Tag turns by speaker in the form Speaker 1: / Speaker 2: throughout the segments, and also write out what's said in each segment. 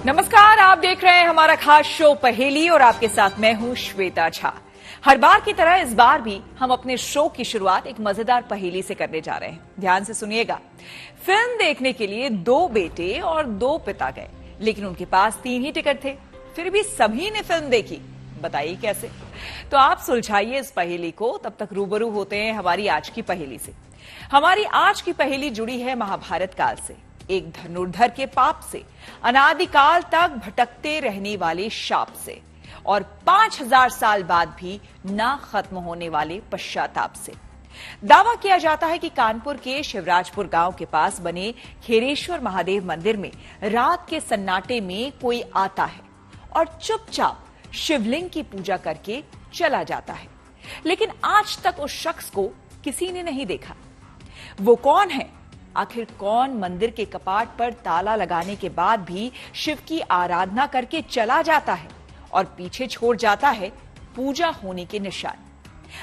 Speaker 1: नमस्कार, आप देख रहे हैं हमारा खास शो पहेली और आपके साथ मैं हूं श्वेता झा। हर बार की तरह इस बार भी हम अपने शो की शुरुआत एक मजेदार पहेली से करने जा रहे हैं। ध्यान से सुनिएगा। फिल्म देखने के लिए 2 बेटे और 2 पिता गए, लेकिन उनके पास 3 ही टिकट थे। फिर भी सभी ने फिल्म देखी। बताइए कैसे? तो आप सुलझाइए इस पहेली को, तब तक रूबरू होते हैं हमारी आज की पहेली से। हमारी आज की पहेली जुड़ी है महाभारत काल से, एक धनुर्धर के पाप से, अनादिकाल तक भटकते रहने वाले शाप से और 5000 साल बाद भी ना खत्म होने वाले पश्चाताप से। दावा किया जाता है कि कानपुर के शिवराजपुर गांव के पास बने खेरेश्वर महादेव मंदिर में रात के सन्नाटे में कोई आता है और चुपचाप शिवलिंग की पूजा करके चला जाता है, लेकिन आज तक उस शख्स को किसी ने नहीं देखा। वो कौन है? आखिर कौन मंदिर के कपाट पर ताला लगाने के बाद भी शिव की आराधना करके चला जाता है और पीछे छोड़ जाता है पूजा होने के निशान?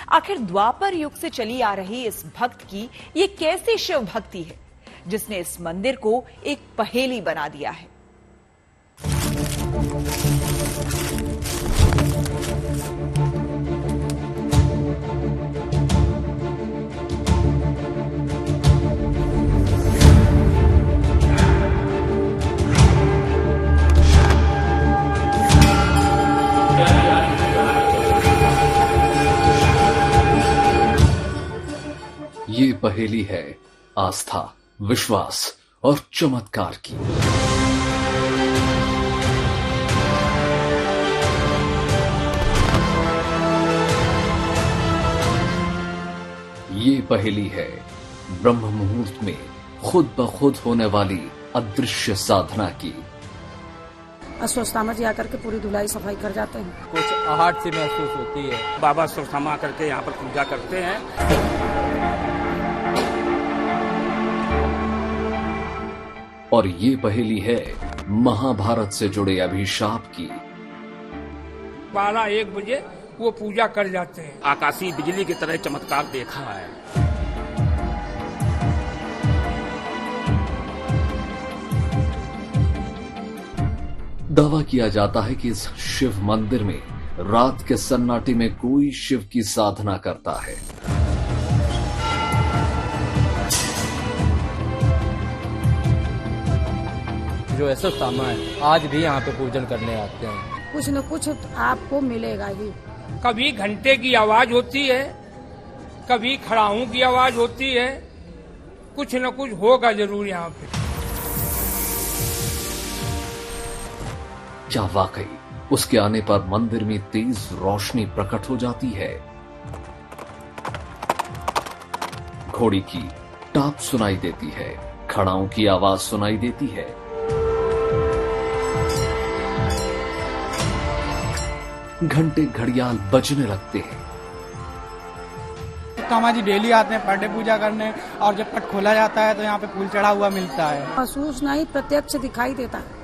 Speaker 1: आखिर द्वापर युग से चली आ रही इस भक्त की ये कैसी शिव भक्ति है जिसने इस मंदिर को एक पहेली बना दिया है?
Speaker 2: ये पहेली है आस्था, विश्वास और चमत्कार की। ये पहेली है ब्रह्म मुहूर्त में खुद ब खुद होने वाली अदृश्य साधना की।
Speaker 3: अश्वत्थामा जी आकर के पूरी धुलाई सफाई कर जाते हैं।
Speaker 4: कुछ आहट सी महसूस होती है।
Speaker 5: बाबा अश्वत्थामा आकर के यहाँ पर पूजा करते हैं।
Speaker 2: और ये पहेली है महाभारत से जुड़े अभिशाप की।
Speaker 6: 12-1 बजे वो पूजा कर जाते हैं।
Speaker 5: आकाशीय बिजली की तरह चमत्कार देखा है।
Speaker 2: दावा किया जाता है कि इस शिव मंदिर में रात के सन्नाटे में कोई शिव की साधना करता है।
Speaker 4: जो अश्वत्थामा है आज भी यहाँ पे पूजन करने आते हैं।
Speaker 3: कुछ न कुछ आपको मिलेगा ही।
Speaker 6: कभी घंटे की आवाज होती है, कभी खड़ाऊं की आवाज होती है, कुछ न कुछ होगा जरूर यहाँ पे।
Speaker 2: क्या वाकई उसके आने पर मंदिर में तेज रोशनी प्रकट हो जाती है? घोड़ी की टाप सुनाई देती है, खड़ाओं की आवाज सुनाई देती है। घंटे घड़ियाल बजने लगते हैं।
Speaker 7: अश्वत्थामा जी डेली आते हैं पर डे पूजा करने, और जब पट खोला जाता है तो यहाँ पे फूल चढ़ा हुआ मिलता है।
Speaker 3: महसूस नहीं, प्रत्यक्ष दिखाई देता है।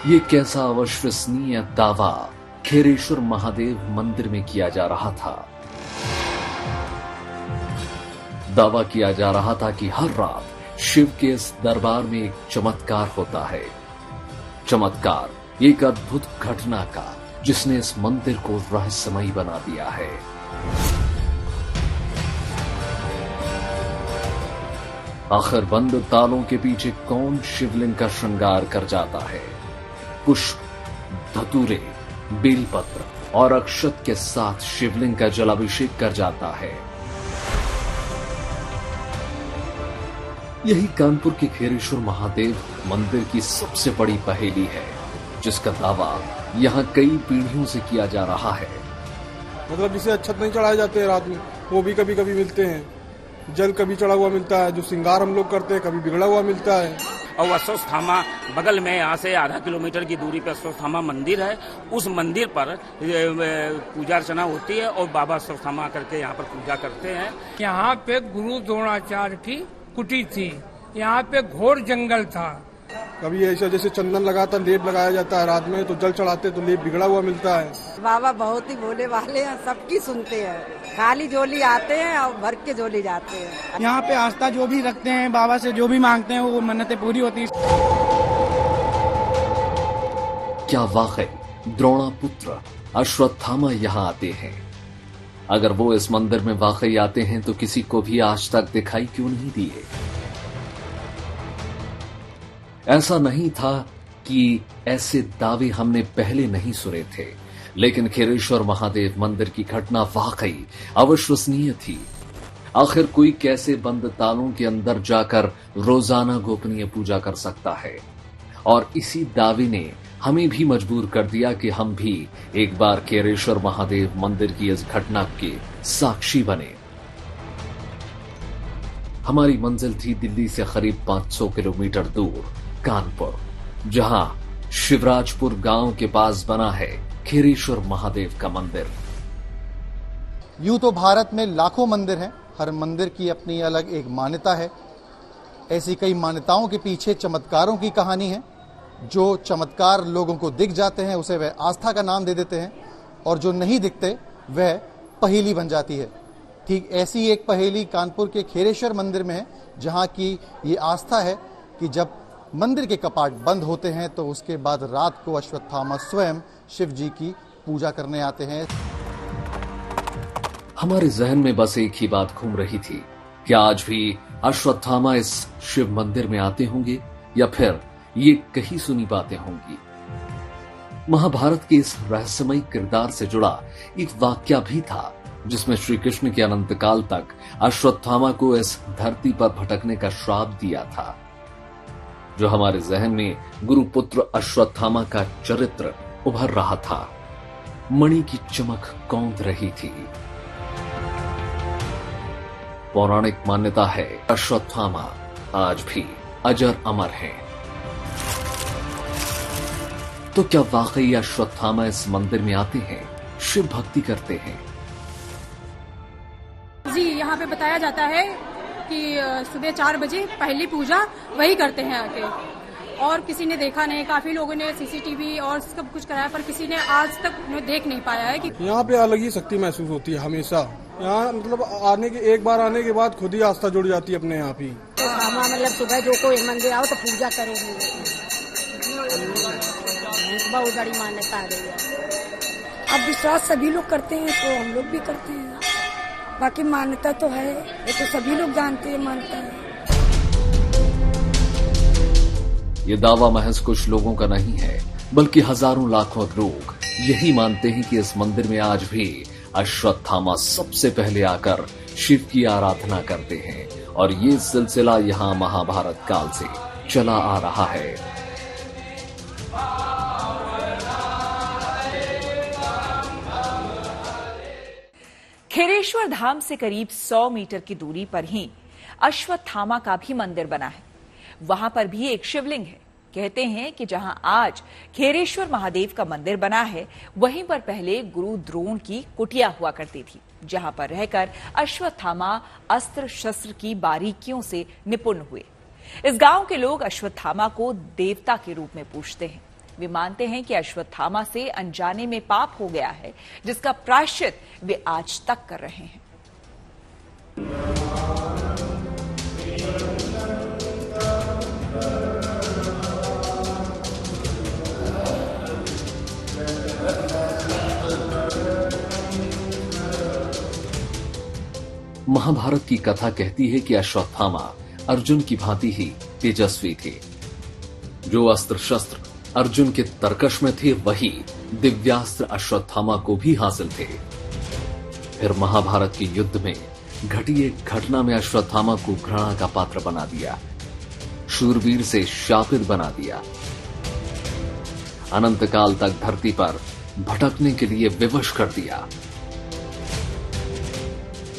Speaker 2: ये कैसा अविश्वसनीय दावा खेरेश्वर महादेव मंदिर में किया जा रहा था। दावा किया जा रहा था कि हर रात शिव के इस दरबार में एक चमत्कार होता है। चमत्कार एक अद्भुत घटना का जिसने इस मंदिर को रहस्यमयी बना दिया है। आखिर बंद तालों के पीछे कौन शिवलिंग का श्रृंगार कर जाता है? पुष्प, धतूरे, बेलपत्र और अक्षत के साथ शिवलिंग का जलाभिषेक कर जाता है। यही कानपुर के खेरेश्वर महादेव मंदिर की सबसे बड़ी पहेली है, जिसका दावा यहाँ कई पीढ़ियों से किया जा रहा है।
Speaker 8: मतलब जिसे अक्षत नहीं चढ़ाए जाते हैं रात में, वो भी कभी कभी मिलते हैं। जल कभी चढ़ा हुआ मिलता है, जो श्रृंगार हम लोग करते हैं कभी बिगड़ा हुआ मिलता है।
Speaker 5: और अश्वत्थामा बगल में यहाँ से आधा किलोमीटर की दूरी पर अश्वत्थामा मंदिर है। उस मंदिर पर पूजा अर्चना होती है और बाबा अश्वत्थामा आकर के यहाँ पर पूजा करते हैं।
Speaker 6: यहाँ पे गुरु द्रोणाचार्य की कुटी थी। यहाँ पे घोर जंगल था।
Speaker 8: कभी ऐसा जैसे चंदन लगाता लेप लगाया जाता है रात में, तो जल चढ़ाते तो लेप बिगड़ा हुआ मिलता है।
Speaker 3: बाबा बहुत ही भोले वाले हैं, सबकी सुनते हैं। खाली झोली आते हैं और भर के झोली जाते हैं।
Speaker 7: यहाँ पे आस्था जो भी रखते हैं, बाबा से जो भी मांगते हैं, वो मन्नतें पूरी होती हैं।
Speaker 2: क्या वाकई द्रोणापुत्र अश्वत्थामा यहाँ आते हैं? अगर वो इस मंदिर में वाकई आते हैं तो किसी को भी आज तक दिखाई क्यों नहीं दिए? ऐसा नहीं था कि ऐसे दावे हमने पहले नहीं सुने थे, लेकिन खेरेश्वर महादेव मंदिर की घटना वाकई अविश्वसनीय थी। आखिर कोई कैसे बंद तालों के अंदर जाकर रोजाना गोपनीय पूजा कर सकता है? और इसी दावे ने हमें भी मजबूर कर दिया कि हम भी एक बार खेरेश्वर महादेव मंदिर की इस घटना के साक्षी बने। हमारी मंजिल थी दिल्ली से करीब 500 किलोमीटर दूर कानपुर, जहां शिवराजपुर गांव के पास बना है खेरेश्वर महादेव का मंदिर।
Speaker 9: यूं तो भारत में लाखों मंदिर हैं, हर मंदिर की अपनी अलग एक मान्यता है। ऐसी कई मान्यताओं के पीछे चमत्कारों की कहानी है। जो चमत्कार लोगों को दिख जाते हैं उसे वह आस्था का नाम दे देते हैं, और जो नहीं दिखते वह पहेली बन जाती है। ठीक ऐसी एक पहेली कानपुर के खेरेश्वर मंदिर में है, जहां की ये आस्था है कि जब मंदिर के कपाट बंद होते हैं तो उसके बाद रात को अश्वत्थामा स्वयं शिव जी की पूजा करने आते हैं।
Speaker 2: हमारे जहन में बस एक ही बात घूम रही थी, क्या आज भी अश्वत्थामा इस शिव मंदिर में आते होंगे या फिर ये कहीं सुनी बातें होंगी। महाभारत के इस रहस्यमयी किरदार से जुड़ा एक वाक्या भी था, जिसमें श्री कृष्ण के अनंत काल तक अश्वत्थामा को इस धरती पर भटकने का श्राप दिया था। जो हमारे जहन में गुरुपुत्र अश्वत्थामा का चरित्र उभर रहा था, मणि की चमक कौंध रही थी। पौराणिक मान्यता है अश्वत्थामा आज भी अजर अमर हैं। तो क्या वाकई अश्वत्थामा इस मंदिर में आते हैं, शिव भक्ति करते हैं?
Speaker 10: जी, यहाँ पे बताया जाता है कि सुबह 4 बजे पहली पूजा वही करते हैं आके, और किसी ने देखा नहीं। काफी लोगों ने सीसीटीवी और सब कुछ कराया, पर किसी ने आज तक देख नहीं पाया है कि
Speaker 8: यहाँ पे अलग ही शक्ति महसूस होती है हमेशा। यहाँ मतलब एक बार आने के बाद खुद ही आस्था जुड़ जाती है अपने आप ही।
Speaker 3: तो मतलब सुबह जो कोई मंदिर आओ तो पूजा करेंगे, बहुत बड़ी मान्यता आ गई है।
Speaker 11: अब विश्वास सभी लोग करते हैं तो हम लोग भी करते हैं, बाकी मान्यता तो है, ये तो सभी लोग जानते हैं, मानता है।
Speaker 2: ये दावा महज कुछ लोगों का नहीं है, बल्कि हजारों लाखों लोग यही मानते हैं कि इस मंदिर में आज भी अश्वत्थामा सबसे पहले आकर शिव की आराधना करते हैं, और ये सिलसिला यहां महाभारत काल से चला आ रहा है।
Speaker 1: खेरेश्वर धाम से करीब 100 मीटर की दूरी पर ही अश्वत्थामा का भी मंदिर बना है। वहां पर भी एक शिवलिंग है। कहते हैं कि जहां आज खेरेश्वर महादेव का मंदिर बना है, वहीं पर पहले गुरु द्रोण की कुटिया हुआ करती थी, जहां पर रहकर अश्वत्थामा अस्त्र शस्त्र की बारीकियों से निपुण हुए। इस गांव के लोग अश्वत्थामा को देवता के रूप में पूजते हैं। वे मानते हैं कि अश्वत्थामा से अनजाने में पाप हो गया है, जिसका प्रायश्चित वे आज तक कर रहे हैं।
Speaker 2: महाभारत की कथा कहती है कि अश्वत्थामा अर्जुन की भांति ही तेजस्वी थे। जो अस्त्र शस्त्र अर्जुन के तरकश में थे, वही दिव्यास्त्र अश्वत्थामा को भी हासिल थे। फिर महाभारत के युद्ध में घटी एक घटना में अश्वत्थामा को घृणा का पात्र बना दिया, शूरवीर से शापित बना दिया, अनंत काल तक धरती पर भटकने के लिए विवश कर दिया।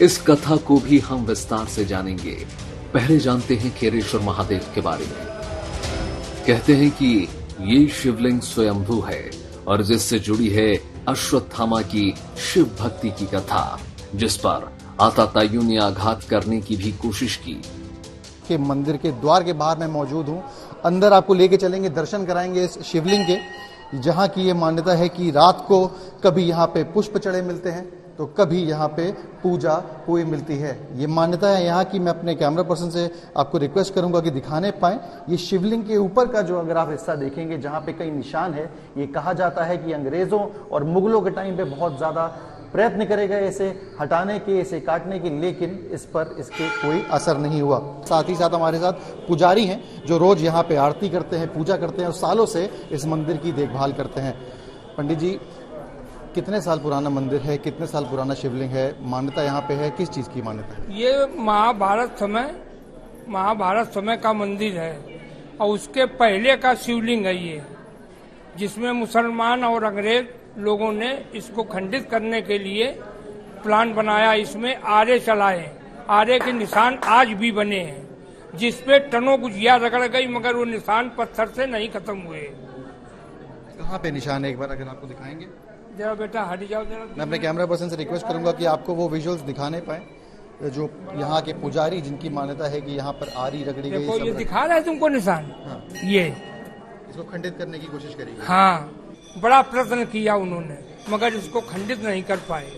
Speaker 2: इस कथा को भी हम विस्तार से जानेंगे। पहले जानते हैं खेरेश्वर महादेव के बारे में। कहते हैं कि ये शिवलिंग स्वयंभू है और जिससे जुड़ी है अश्वत्थामा की शिव भक्ति की कथा, जिस पर आताताइयों ने आघात करने की भी कोशिश की।
Speaker 9: कि मंदिर के द्वार के बाहर मैं मौजूद हूं अंदर आपको लेके चलेंगे, दर्शन कराएंगे इस शिवलिंग के, जहां की ये मान्यता है कि रात को कभी यहाँ पे पुष्प चढ़े मिलते हैं तो कभी यहाँ पे पूजा हुई मिलती है। ये मान्यता है यहाँ की। मैं अपने कैमरा पर्सन से आपको रिक्वेस्ट करूंगा कि दिखाने पाएं। ये शिवलिंग के ऊपर का जो अगर आप हिस्सा देखेंगे जहाँ पे कई निशान है, ये कहा जाता है कि अंग्रेजों और मुगलों के टाइम पे बहुत ज्यादा प्रयत्न करे गए इसे हटाने के, इसे काटने के, लेकिन इस पर इसके कोई असर नहीं हुआ। साथ ही साथ हमारे साथ पुजारी हैं जो रोज यहाँ पे आरती करते हैं, पूजा करते हैं और सालों से इस मंदिर की देखभाल करते हैं। पंडित जी, कितने साल पुराना मंदिर है, कितने साल पुराना शिवलिंग है, मान्यता यहाँ पे है, किस चीज की मान्यता है?
Speaker 6: ये महाभारत समय का मंदिर है और उसके पहले का शिवलिंग है ये, जिसमें मुसलमान और अंग्रेज लोगों ने इसको खंडित करने के लिए प्लान बनाया। इसमें आरे चलाए, आरे के निशान आज भी बने हैं, जिसपे टनों गुजिया रगड़ गई मगर वो निशान पत्थर से नहीं खत्म हुए।
Speaker 9: कहाँ पे निशान है, एक बार अगर आपको दिखाएंगे?
Speaker 6: जरा बेटा हट जाओ जरा।
Speaker 9: मैं अपने कैमरा पर्सन से रिक्वेस्ट करूंगा कि आपको वो विजुअल्स दिखाने पाए जो यहाँ के पुजारी, जिनकी मान्यता है कि यहाँ पर आरी रगड़ी गई।
Speaker 6: देखो ये दिखा रहा है तुमको निशान। हाँ। ये
Speaker 9: इसको खंडित करने की कोशिश करेगी।
Speaker 6: हाँ, बड़ा प्रयत्न किया उन्होंने मगर इसको खंडित नहीं कर पाए।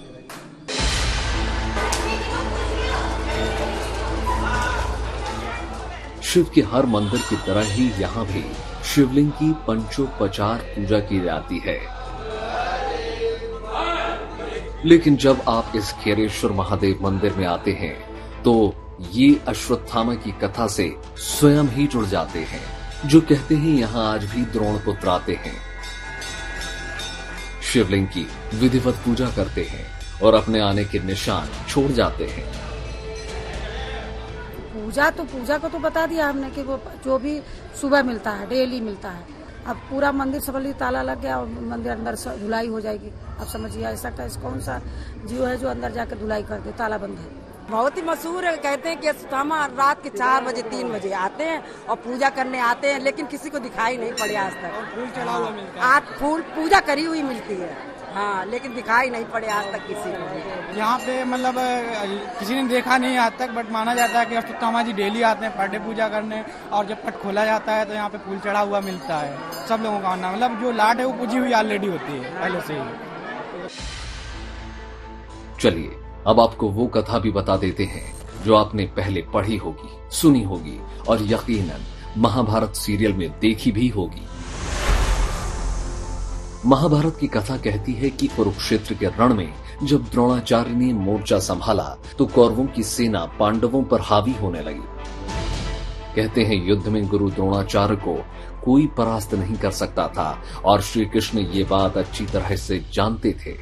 Speaker 2: शिव के हर मंदिर की तरह ही यहाँ भी शिवलिंग की पंचोपचार पूजा की जाती है। लेकिन जब आप इस खेरेश्वर महादेव मंदिर में आते हैं तो ये अश्वत्थामा की कथा से स्वयं ही जुड़ जाते हैं, जो कहते हैं यहाँ आज भी द्रोण पुत्र आते हैं, शिवलिंग की विधिवत पूजा करते हैं और अपने आने के निशान छोड़ जाते हैं।
Speaker 11: पूजा को तो बता दिया हमने कि वो जो भी सुबह मिलता है, डेली मिलता है। अब पूरा मंदिर सबली ताला लग गया और मंदिर अंदर धुलाई हो जाएगी। अब समझिए ऐसा कौन सा जीव है जो अंदर जाकर धुलाई कर दे, ताला बंद है।
Speaker 3: बहुत ही मशहूर है। कहते हैं कि अश्वत्थामा रात के 4 बजे 3 बजे आते हैं और पूजा करने आते हैं, लेकिन किसी को दिखाई नहीं पड़े आज तक।
Speaker 7: फूल चढ़ा हुआ मिलता है।
Speaker 3: आज फूल पूजा करी हुई मिलती है, हाँ, लेकिन दिखाई नहीं पड़े आज तक किसी को।
Speaker 7: यहाँ पे मतलब किसी ने देखा नहीं आज तक, बट माना जाता है कि अश्वत्थामा जी डेली आते हैं पर डे पूजा करने, और जब पट खोला जाता है तो यहाँ पे फूल चढ़ा हुआ मिलता है। सब लोगों का मानना, मतलब जो लाट है वो पूजी हुई ऑलरेडी होती है पहले से ही।
Speaker 2: चलिए अब आपको वो कथा भी बता देते हैं जो आपने पहले पढ़ी होगी, सुनी होगी और यकीनन महाभारत सीरियल में देखी भी होगी। महाभारत की कथा कहती है कि कुरुक्षेत्र के रण में जब द्रोणाचार्य ने मोर्चा संभाला तो कौरवों की सेना पांडवों पर हावी होने लगी। कहते हैं युद्ध में गुरु द्रोणाचार्य को कोई परास्त नहीं कर सकता था और श्री कृष्ण ये बात अच्छी तरह से जानते थे।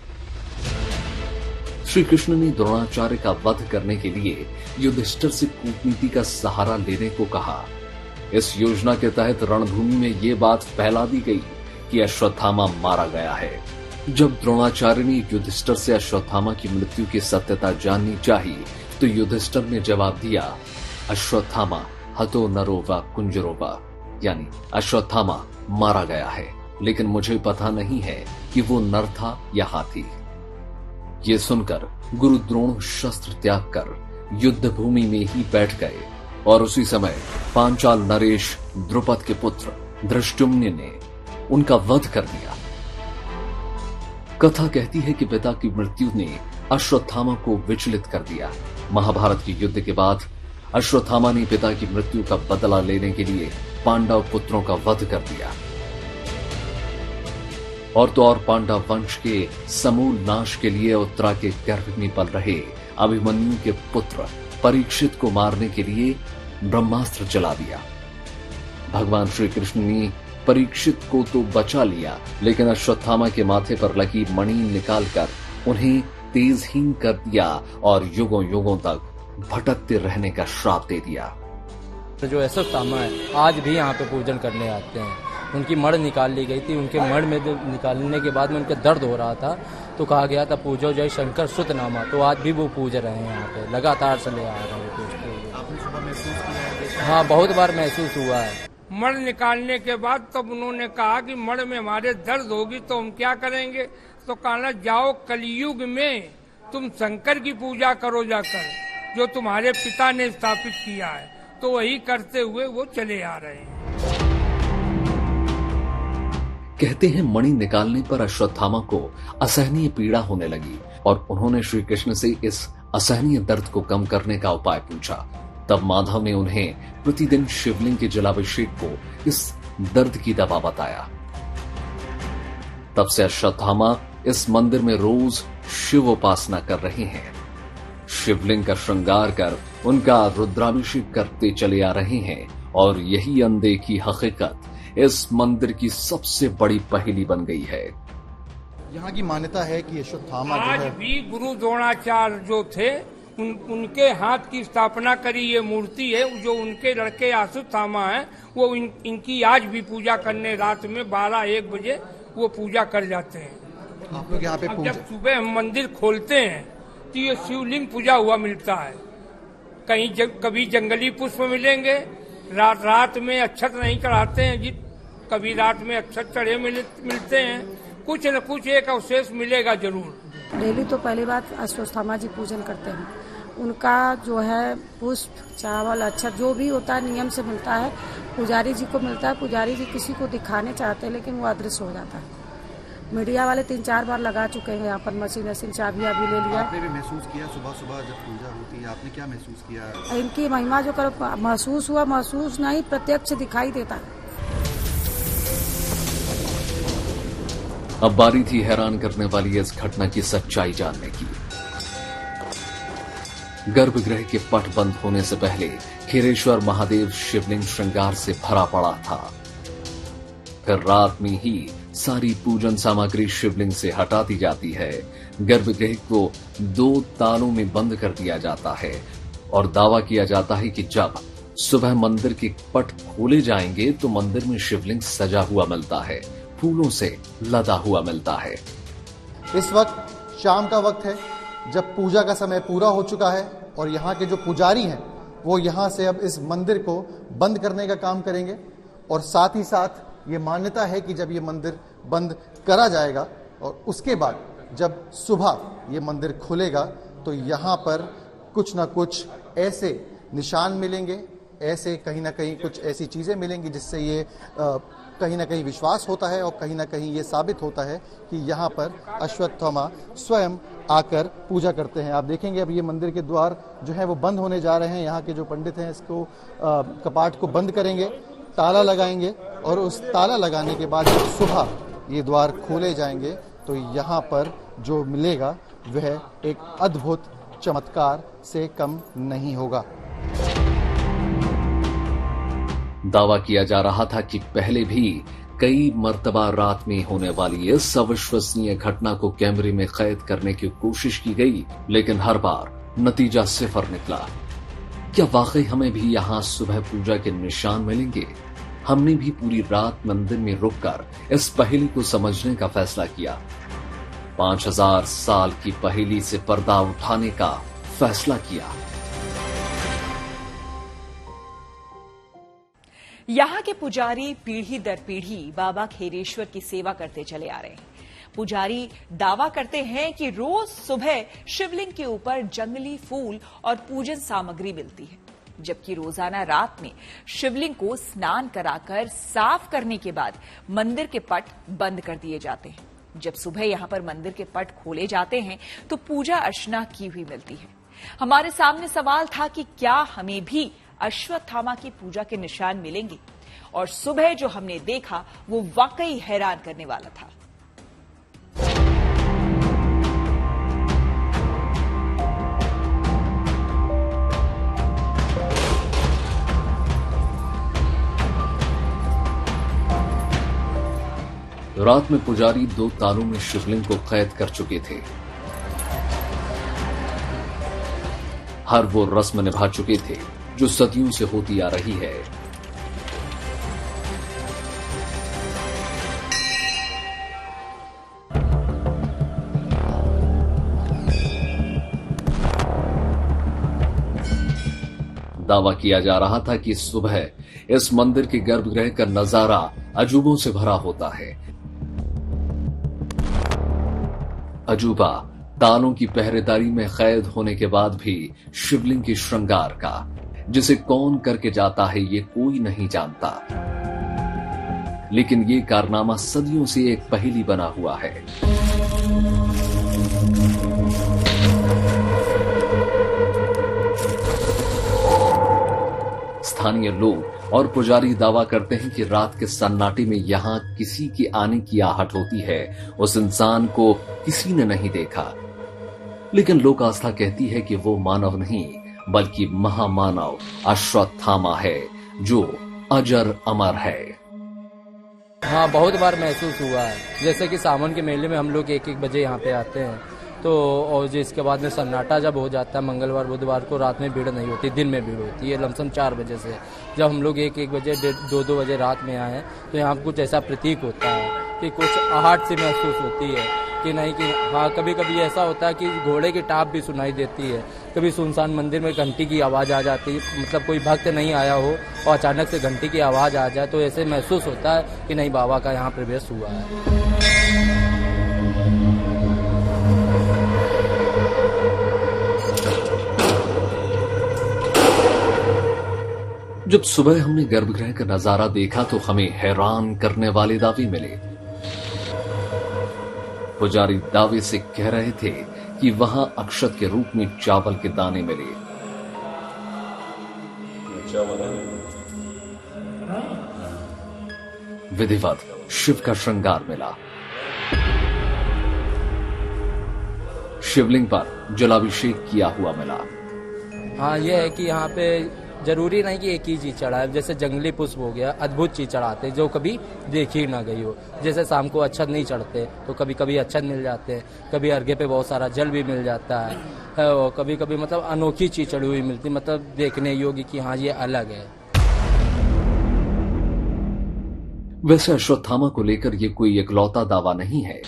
Speaker 2: श्री कृष्ण ने द्रोणाचार्य का वध करने के लिए युधिष्ठिर से कूटनीति का सहारा लेने को कहा। इस योजना के तहत रणभूमि में ये बात फैला दी गई कि अश्वत्थामा मारा गया है। जब द्रोणाचार्य ने युधिष्ठिर से अश्वत्थामा की मृत्यु की सत्यता जाननी चाहिए तो युधिष्ठिर ने जवाब दिया, अश्वत्थामा हतो नरो व कुंजरो व, यानी अश्वत्थामा मारा गया है, लेकिन मुझे पता नहीं है कि वो नर था या हाथी। ये सुनकर गुरु द्रोण शस्त्र त्याग कर युद्ध भूमि में ही बैठ गए और उसी समय पांचाल नरेश द्रुपद के पुत्र धृष्टुम्न ने उनका वध कर दिया। कथा कहती है कि पिता की मृत्यु ने अश्वत्थामा को विचलित कर दिया। महाभारत के युद्ध के बाद अश्वत्थामा ने पिता की मृत्यु का बदला लेने के लिए पांडव पुत्रों का वध कर दिया और तो और पांडव वंश के समूल नाश के लिए उत्तरा के गर्भ में पल रहे अभिमन्यु के पुत्र परीक्षित को मारने के लिए ब्रह्मास्त्र चला दिया। भगवान श्री कृष्ण ने परीक्षित को तो बचा लिया, लेकिन अश्वत्थामा के माथे पर लगी मणि निकालकर उन्हें तेजहीन कर दिया और युगों युगों तक भटकते रहने का श्राप दे दिया।
Speaker 4: तो जो अश्वत्थामा है आज भी यहाँ पे पूजन करने आते हैं। उनकी मड़ निकाल ली गई थी, उनके मड़ में निकालने के बाद में उनका दर्द हो रहा था तो कहा गया था पूजो जय शंकर सुत नामा, तो आज भी वो पूज रहे हैं यहाँ पे, लगातार चले आ रहे हैं। हाँ, बहुत बार महसूस हुआ है।
Speaker 6: मड़ निकालने के बाद तब उन्होंने कहा कि मड़ में हमारे दर्द होगी तो हम क्या करेंगे, तो कहना जाओ कलयुग में तुम शंकर की पूजा करो जाकर, जो तुम्हारे पिता ने स्थापित किया है। तो वही करते हुए वो चले आ रहे हैं।
Speaker 2: कहते हैं मणि निकालने पर अश्वत्थामा को असहनीय पीड़ा होने लगी और उन्होंने श्री कृष्ण से इस असहनीय दर्द को कम करने का उपाय पूछा। तब माधव ने उन्हें प्रतिदिन शिवलिंग के जलाभिषेक को इस दर्द की दवा बताया। तब से अश्वत्थामा इस मंदिर में रोज शिव उपासना कर रहे हैं। शिवलिंग का श्रृंगार कर उनका रुद्राभिषेक करते चले आ रहे हैं और यही अनदेखी हकीकत इस मंदिर की सबसे बड़ी पहेली बन गई है।
Speaker 9: यहाँ की मान्यता है कि अश्वत्थामा
Speaker 6: आज भी गुरु द्रोणाचार्य जो थे उनके हाथ की स्थापना करी ये मूर्ति है। जो उनके लड़के अश्वत्थामा है वो इनकी आज भी पूजा करने रात में 12-1 बजे वो पूजा कर जाते हैं।
Speaker 9: आप लोग यहाँ पे
Speaker 6: जब सुबह हम मंदिर खोलते हैं तो ये शिवलिंग पूजा हुआ मिलता है। कभी जंगली पुष्प मिलेंगे, रात में अक्षत नहीं चढ़ाते हैं जी, कभी रात में अक्षत चढ़े मिलते हैं, कुछ न कुछ एक अवशेष मिलेगा जरूर।
Speaker 11: डेली तो पहली बात अश्वत्थामा जी पूजन करते हैं। उनका जो है पुष्प, चावल, अक्षत जो भी होता है नियम से मिलता है, पुजारी जी को मिलता है। पुजारी जी किसी को दिखाने चाहते हैं लेकिन वो अदृश्य हो जाता है। मीडिया वाले 3-4 बार लगा चुके हैं यहाँ पर मशीन चाबियाँ भी ले लिया।
Speaker 9: आपने भी महसूस किया सुबह सुबह जब पूजा होती है, आपने क्या महसूस किया?
Speaker 11: इनकी महिमा जो महसूस हुआ, महसूस नहीं प्रत्यक्ष दिखाई देता है।
Speaker 2: अब बारी थी हैरान करने वाली इस घटना की सच्चाई जानने की। गर्भगृह के पट बंद होने से पहले खीरेश्वर महादेव शिवलिंग श्रृंगार से भरा पड़ा था। फिर रात में ही सारी पूजन सामग्री शिवलिंग से हटा दी जाती है। गर्भगृह को 2 तालों में बंद कर दिया जाता है और दावा किया जाता है कि जब सुबह मंदिर के पट खोले जाएंगे तो मंदिर में शिवलिंग सजा हुआ मिलता है, फूलों से लदा हुआ मिलता है।
Speaker 9: इस वक्त शाम का वक्त है, जब पूजा का समय पूरा हो चुका है और यहाँ के जो पुजारी हैं वो यहाँ से अब इस मंदिर को बंद करने का काम करेंगे। और साथ ही साथ ये मान्यता है कि जब ये मंदिर बंद करा जाएगा और उसके बाद जब सुबह ये मंदिर खुलेगा तो यहाँ पर कुछ ना कुछ ऐसे निशान मिलेंगे, ऐसे कहीं ना कहीं कुछ ऐसी चीजें मिलेंगी जिससे ये कहीं ना कहीं विश्वास होता है और कहीं ना कहीं ये साबित होता है कि यहाँ पर अश्वत्थामा स्वयं आकर पूजा करते हैं। आप देखेंगे अब ये मंदिर के द्वार जो है वो बंद होने जा रहे हैं। यहाँ के जो पंडित हैं इसको कपाट को बंद करेंगे, ताला लगाएंगे और उस ताला लगाने के बाद जब सुबह ये द्वार खोले जाएंगे तो यहाँ पर जो मिलेगा वह एक अद्भुत चमत्कार से कम नहीं होगा।
Speaker 2: दावा किया जा रहा था कि पहले भी कई मर्तबा रात में होने वाली इस अविश्वसनीय घटना को कैमरे में कैद करने की कोशिश की गई, लेकिन हर बार नतीजा 0 निकला। क्या वाकई हमें भी यहाँ सुबह पूजा के निशान मिलेंगे? हमने भी पूरी रात मंदिर में रुककर इस पहेली को समझने का फैसला किया। 5000 साल की पहेली से पर्दा उठाने का फैसला किया।
Speaker 1: यहाँ के पुजारी पीढ़ी दर पीढ़ी बाबा खीरेश्वर की सेवा करते चले आ रहे हैं। पुजारी दावा करते हैं कि रोज सुबह शिवलिंग के ऊपर जंगली फूल और पूजन सामग्री मिलती है, जबकि रोजाना रात में शिवलिंग को स्नान कराकर साफ करने के बाद मंदिर के पट बंद कर दिए जाते हैं। जब सुबह यहाँ पर मंदिर के पट खोले जाते हैं तो पूजा अर्चना की हुई मिलती है। हमारे सामने सवाल था कि क्या हमें भी अश्वत्थामा की पूजा के निशान मिलेंगे, और सुबह जो हमने देखा वो वाकई हैरान करने वाला था।
Speaker 2: रात में पुजारी 2 तालों में शिवलिंग को कैद कर चुके थे। हर वो रस्म निभा चुके थे जो सदियों से होती आ रही है। दावा किया जा रहा था कि सुबह इस मंदिर के गर्भगृह का नजारा अजूबों से भरा होता है। अजूबा तालों की पहरेदारी में कैद होने के बाद भी शिवलिंग के श्रृंगार का, जिसे कौन करके जाता है ये कोई नहीं जानता। लेकिन ये कारनामा सदियों से एक पहेली बना हुआ है। स्थानीय लोग और पुजारी दावा करते हैं कि रात के सन्नाटे में यहां किसी के आने की आहट होती है। उस इंसान को किसी ने नहीं देखा, लेकिन लोक आस्था कहती है कि वो मानव नहीं बल्कि महामानव अश्वत्थामा है, जो अजर अमर है।
Speaker 4: हाँ, बहुत बार महसूस हुआ है। जैसे कि सावन के मेले में हम लोग 1-1 बजे यहाँ पे आते हैं, तो और जिसके बाद में सन्नाटा जब हो जाता है, मंगलवार बुधवार को रात में भीड़ नहीं होती, दिन में भीड़ होती है लमसम 4 बजे से। जब हम लोग 1-1 बजे 2-2 बजे रात में आए तो यहाँ कुछ ऐसा प्रतीक होता है कि कुछ आहट सी महसूस होती है कि नहीं कि हाँ, कभी कभी ऐसा होता है कि घोड़े की टाप भी सुनाई देती है। कभी सुनसान मंदिर में घंटी की आवाज़ आ जाती है, मतलब कोई भक्त नहीं आया हो और अचानक से घंटी की आवाज़ आ जाए, तो ऐसे महसूस होता है कि नहीं, बाबा का यहाँ प्रवेश हुआ है।
Speaker 2: जब सुबह हमने गर्भगृह का नजारा देखा तो हमें हैरान करने वाले दावे मिले। पुजारी दावे से कह रहे थे कि वहां अक्षत के रूप में चावल के दाने मिले। विधिवत शिव का श्रृंगार मिला। शिवलिंग पर जलाभिषेक किया हुआ मिला।
Speaker 4: हाँ, यह है कि यहाँ पे जरूरी नहीं कि एक ही चीज चढ़ाए। जैसे जंगली पुष्प हो गया, अद्भुत चीज चढ़ाते जो कभी देखी ना गई हो। जैसे शाम को अक्षत नहीं चढ़ते तो कभी कभी अक्षत मिल जाते हैं, कभी अर्घे पे बहुत सारा जल भी मिल जाता है और कभी कभी मतलब अनोखी चीज चढ़ी हुई मिलती, मतलब देखने योग्य कि हाँ ये अलग है।
Speaker 2: वैसे अश्वत्थामा को लेकर ये कोई इकलौता दावा नहीं है।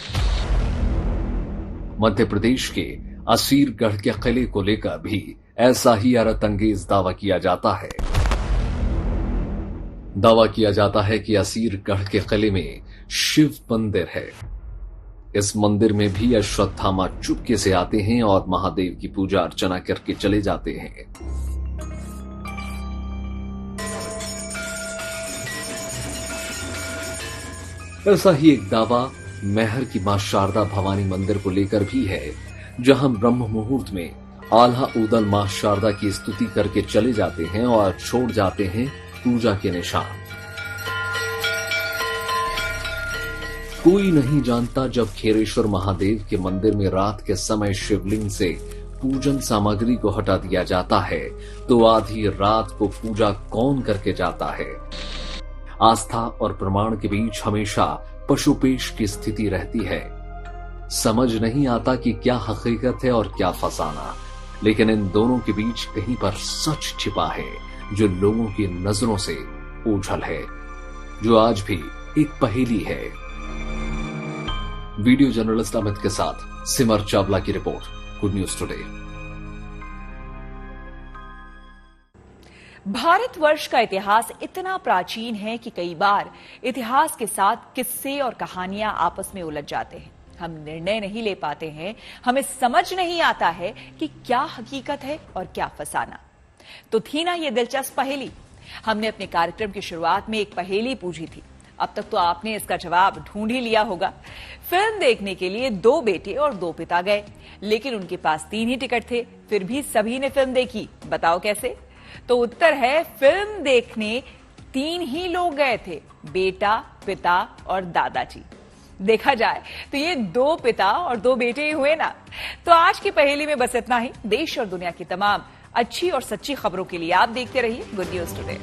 Speaker 2: मध्य प्रदेश के असीरगढ़ के किले को लेकर भी ऐसा ही हैरतअंगेज दावा किया जाता है। दावा किया जाता है कि असीरगढ़ के किले में शिव मंदिर है। इस मंदिर में भी अश्वत्थामा चुपके से आते हैं और महादेव की पूजा अर्चना करके चले जाते हैं। ऐसा ही एक दावा मैहर की मां शारदा भवानी मंदिर को लेकर भी है, जहां ब्रह्म मुहूर्त में आल्हा उदल मां शारदा की स्तुति करके चले जाते हैं और छोड़ जाते हैं पूजा के निशान। कोई नहीं जानता जब खेरेश्वर महादेव के मंदिर में रात के समय शिवलिंग से पूजन सामग्री को हटा दिया जाता है तो आधी रात को पूजा कौन करके जाता है। आस्था और प्रमाण के बीच हमेशा पशुपेश की स्थिति रहती है। समझ नहीं आता कि क्या हकीकत है और क्या फसाना, लेकिन इन दोनों के बीच कहीं पर सच छिपा है जो लोगों की नजरों से ओझल है, जो आज भी एक पहेली है। वीडियो जर्नलिस्ट अमित के साथ सिमर चावला की report, good news today.
Speaker 1: Bharatvarsh का इतिहास इतना प्राचीन है कि कई बार इतिहास के साथ किस्से और कहानियां आपस में उलझ जाते हैं। हम निर्णय नहीं ले पाते हैं, हमें समझ नहीं आता है कि क्या हकीकत है और क्या फसाना। तो थी ना ये दिलचस्प पहेली। हमने अपने कार्यक्रम की शुरुआत में एक पहेली पूछी थी। अब तक तो आपने इसका जवाब ढूंढ ही लिया होगा। फिल्म देखने के लिए 2 बेटे और 2 पिता गए, लेकिन उनके पास 3 ही टिकट थे, फिर भी सभी ने फिल्म देखी। बताओ कैसे? तो उत्तर है, फिल्म देखने 3 ही लोग गए थे, बेटा, पिता और दादाजी। देखा जाए तो ये 2 पिता और 2 बेटे ही हुए ना। तो आज की पहेली में बस इतना ही। देश और दुनिया की तमाम अच्छी और सच्ची खबरों के लिए आप देखते रहिए गुड न्यूज टुडे।